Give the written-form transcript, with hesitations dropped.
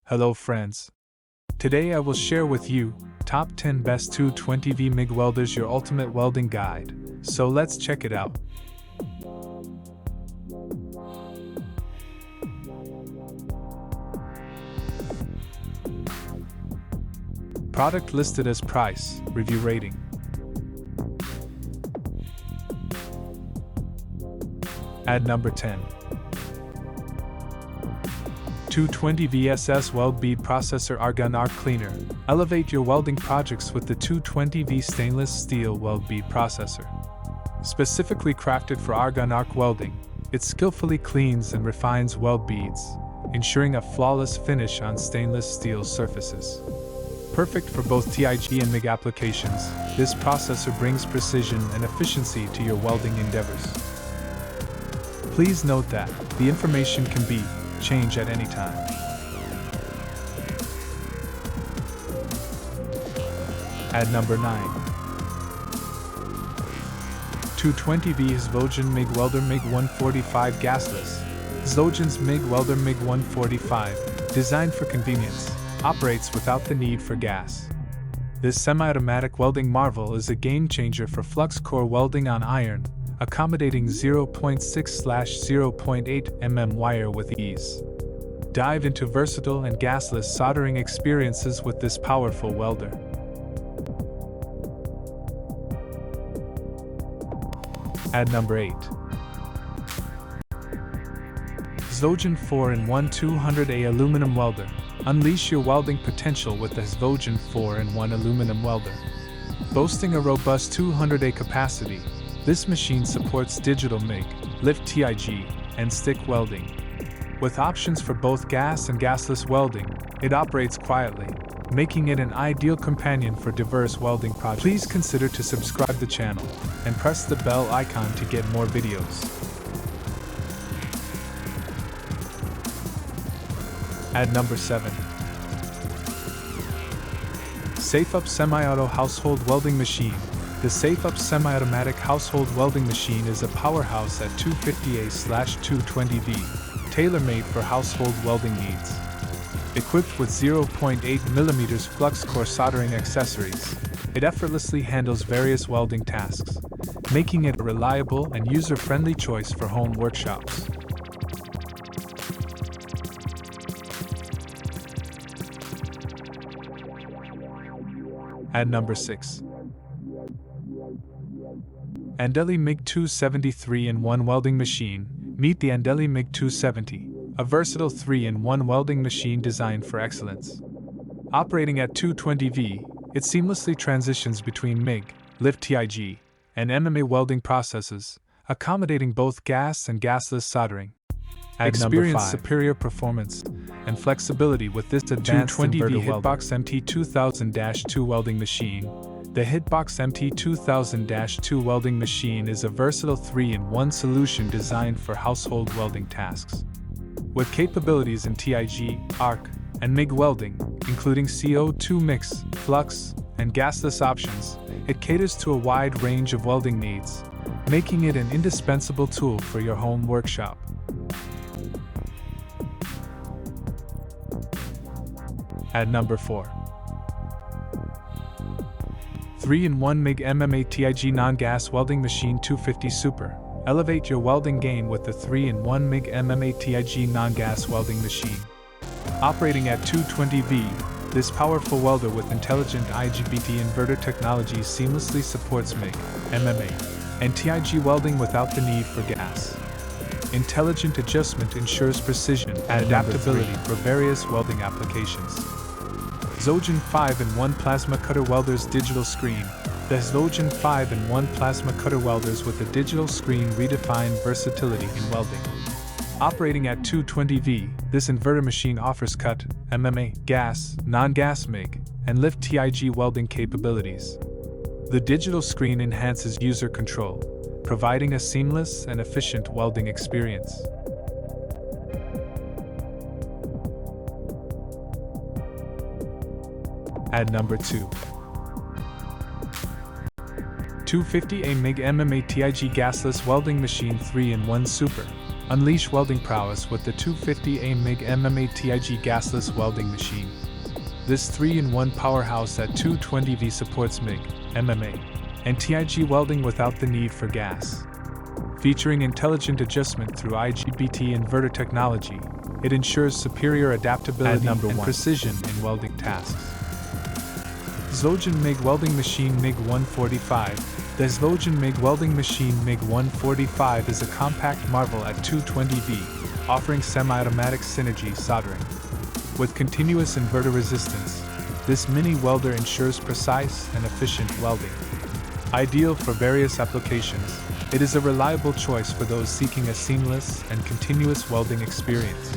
Hello friends. Today I will share with you top 10 best 220V MIG welders, your ultimate welding guide. So let's check it out. Product listed as price, review rating. At number 10. 220V SS Weld Bead Processor Argon Arc Cleaner. Elevate your welding projects with the 220V stainless steel weld bead processor. Specifically crafted for argon arc welding, it skillfully cleans and refines weld beads, ensuring a flawless finish on stainless steel surfaces. Perfect for both TIG and MIG applications, this processor brings precision and efficiency to your welding endeavors. Please note that the information can be changed at any time. At number 9. 220V Hzxvogen MIG Welder MIG 145 Gasless. Hzxvogen's MIG Welder MIG 145, designed for convenience, operates without the need for gas. This semi-automatic welding marvel is a game-changer for flux core welding on iron, accommodating 0.6/0.8 mm wire with ease. Dive into versatile and gasless soldering experiences with this powerful welder. At number 8. Hzxvogen 4-in-1 200A Aluminum Welder. Unleash your welding potential with the Hzxvogen 4-in-1 Aluminum Welder. Boasting a robust 200A capacity, this machine supports digital MIG, lift TIG, and stick welding. With options for both gas and gasless welding, it operates quietly, making it an ideal companion for diverse welding projects. Please consider to subscribe to the channel and press the bell icon to get more videos. At number 7. SafeUp Semi-Auto Household Welding Machine. The SafeUp Semi-Automatic Household Welding Machine is a powerhouse at 250A/220V, tailor-made for household welding needs. Equipped with 0.8mm flux core soldering accessories, it effortlessly handles various welding tasks, making it a reliable and user-friendly choice for home workshops. At number 6. ANDELI MIG 270 3-in-1 Welding Machine. Meet the ANDELI MIG 270, a versatile 3-in-1 welding machine designed for excellence. Operating at 220V, it seamlessly transitions between MIG, lift TIG, and MMA welding processes, accommodating both gas and gasless soldering. Experience superior performance and flexibility with this advanced 220V HITBOX MT2000-2 welding machine. The HITBOX MT2000-2 welding machine is a versatile 3-in-1 solution designed for household welding tasks. With capabilities in TIG, arc, and MIG welding, including CO2 mix, flux, and gasless options, it caters to a wide range of welding needs, making it an indispensable tool for your home workshop. At number 4. 3-in-1 MIG MMA TIG Non-Gas Welding Machine 250 Super. Elevate your welding game with the 3-in-1 MIG MMA TIG Non-Gas Welding Machine. Operating at 220V, this powerful welder with intelligent IGBT inverter technology seamlessly supports MIG, MMA, and TIG welding without the need for gas. Intelligent adjustment ensures precision and adaptability for various welding applications. Hzxvogen 5-in-1 Plasma Cutter Welders Digital Screen. The Hzxvogen 5-in-1 Plasma Cutter Welders with a digital screen redefine versatility in welding. Operating at 220V, this inverter machine offers cut, MMA, gas, non-gas MIG, and lift TIG welding capabilities. The digital screen enhances user control, providing a seamless and efficient welding experience. At number 2. 250A MIG MMA TIG Gasless Welding Machine 3-in-1 Super. Unleash welding prowess with the 250V Mig TIG gasless welding machine. This 3-in-1 powerhouse at 220V supports MIG, MMA, and TIG welding without the need for gas. Featuring intelligent adjustment through IGBT inverter technology, it ensures superior adaptability and precision in welding tasks. Hzxvogen MIG Welding Machine MIG 145. The Hzxvogen MIG Welding Machine MIG 145 is a compact marvel at 220V, offering semi-automatic synergy soldering. With continuous inverter resistance, this mini welder ensures precise and efficient welding. Ideal for various applications, it is a reliable choice for those seeking a seamless and continuous welding experience.